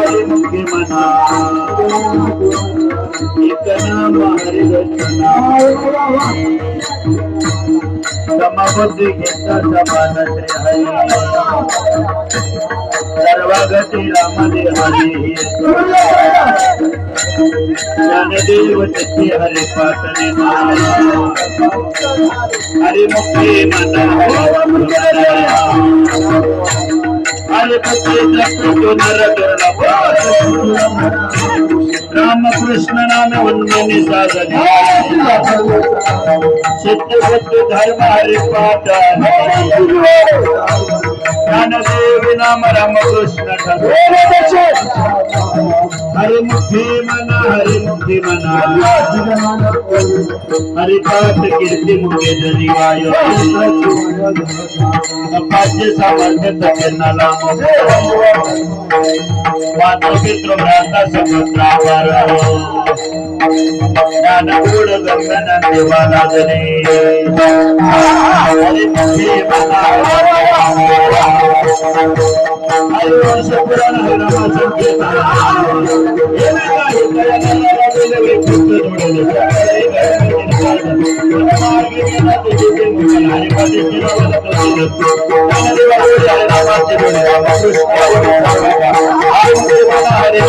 हरी मुक्ती मना एक नाम हरी दर्शना समबुद्धी घेता समान श्री हरी सर्वगती रामदे हरी ज्ञानदेव तिथे हरि पाटणे हरि मुक्ती मना हरि मुक्ती तो नर राम कृष्ण नाम वंदनी साधने सत्य सत्य धर्म हरि पाटणे ज्ञानदेव नाम राम कृष्ण हरि मुक्ती मना हरि पाठ कीर्ति मुखे जनिवाय पाच्य सामर्थ्य तपेनाला मातृ पितृ भ्राता समुद्रावर ज्ञान गुण गंगन देवाला जने हरि मुक्ती मना हरि वंश पुराण हरिनाम संकीर्तन हरे